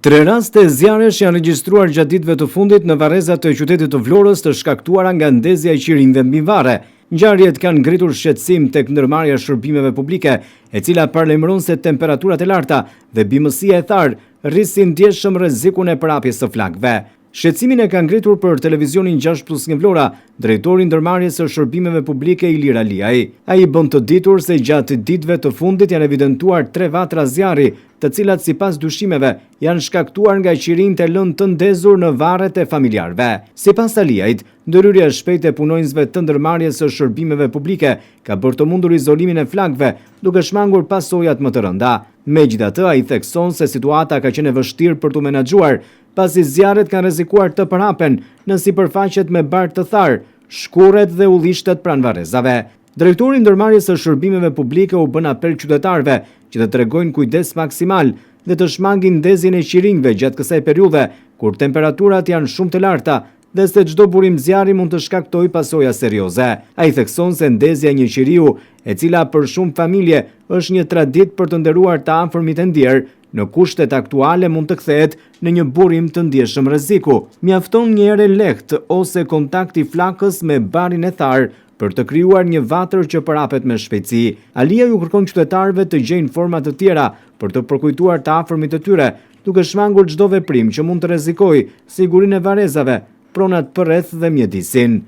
3 raste zjarresh janë regjistruar gjatë ditëve të fundit në varrezat të qytetit të Vlorës të shkaktuara nga ndezja e qirinjve mbi varre. Ngjarjet kanë ngritur shqetësim tek ndërmarrja e shërbimeve publike, e cila paralajmëron se temperaturat e larta dhe bimësia e tharë rrisin ndjeshëm rrezikun e prapjes së flakëve. Shqetësimin e ka ngritur për televizionin 6+ nga Vlora, drejtori i ndërmarrjes së shërbimeve publike Ilir Aliaj. Ai bën të ditur se gjatë ditëve të fundit janë evidentuar 3 vatra zjarri, të cilat sipas dyshimeve janë shkaktuar nga qirinjtë e lënë të ndezur në varret e familjarëve. Sipas Aliajit, ndërhyrja e shpejtë e punonjësve të ndërmarrjes së shërbimeve publike ka bërë të mundur izolimin e flakëve, duke shmangur pasojat më të rënda. Megjithatë, ai thekson se situata ka qenë e vështirë për t'u menaxhuar, pasi zjarret kanë rrezikuar të përhapen në sipërfaqet me bark të tharë, shkurret dhe ullishtet pranë varrezave. Drejtori i ndërmarrjes së shërbimeve publike u bën apel qytetarëve që të tregojnë kujdes maksimal dhe të shmangin ndezjen e qirinjve gjatë kësaj periudhe, kur temperaturat janë shumë të larta dhe se çdo burim zjarri mund të shkaktojë pasoja serioze. Ai thekson se ndezja e një qiriu, e cila për shumë familje është një traditë për të nderuar të afërmit e ndjerë, në kushtet aktuale mund të kthehet në një burim të ndjeshëm rreziku. Mjafton një erë lehtë ose kontakti flakës me barin e tharë për të krijuar një vatër që përhapet me shpejtësi. Aliaj u kërkon qytetarëve të gjejnë forma të tjera për të përkujtuar të afërmit të tyre, duke shmangur çdo veprim që mund të rrezikojë sigurinë e varrezave, pronat përreth dhe mjedisin.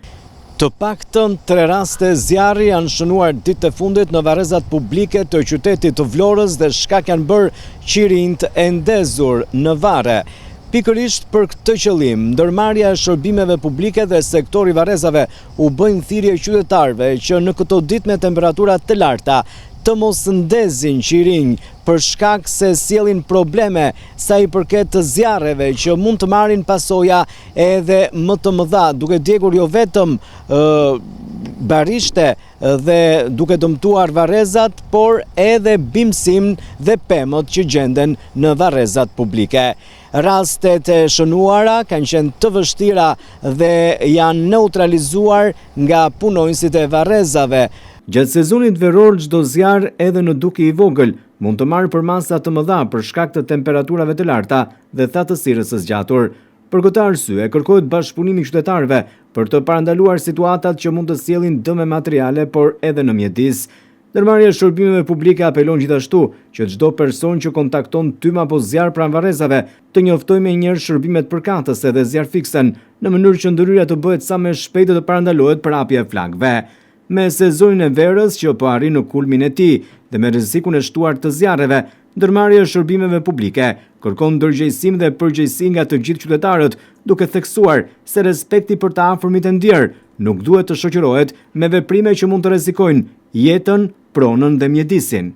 Të paktën 3 raste zjarri janë shënuar ditët e fundit në varrezat publike të qytetit të Vlorës dhe shkak janë bërë qirinjtë e ndezur në varre. Pikërisht për këtë qëllim, ndërmarrja e shërbimeve publike dhe sektori varrezave u bën thirrje qytetarëve që në këto ditë me temperatura të larta të mos ndezin qirinj për shkak se sjellin probleme sa i përket të zjarreve që mund të marrin pasoja edhe më të mëdha, duke djegur jo vetëm barishte dhe duke dëmtuar varrezat, por edhe bimësim dhe pemët që gjenden në varrezat publike. Rastet e shënuara kanë qenë të vështira dhe janë neutralizuar nga punonjësit e varrezave. Gjatë sezonit veror, çdo zjarr edhe në duke i vogël mund të marrë për masa të mëdha për shkak të temperaturave të larta dhe thatësirës së zgjatur. Për këtë arsye, kërkohet bashkëpunimi i qytetarëve për të parandaluar situatat që mund të sjellin dëme materiale, por edhe në mjedis. Ndërmarrja e shërbimeve publike apelon gjithashtu që çdo person që kontakton tym apo zjarr pranë varrezave të njoftojë menjëherë shërbimet përkatëse dhe zjarrfiksen, në mënyrë që ndërhyrja të bëhet sa më shpejt dhe të parandalohet përhapja e flakëve. Me sezonin e verës që po arrin në kulmin e tij dhe me rrezikun e shtuar të zjarreve, ndërmarrja e shërbimeve publike kërkon ndërgjegjësim dhe përgjegjësi nga të gjithë qytetarët, duke theksuar se respekti për të afërmit e ndjerë nuk duhet të shoqërohet me veprime që mund të rrezikojnë jetën, pronën dhe mjedisin.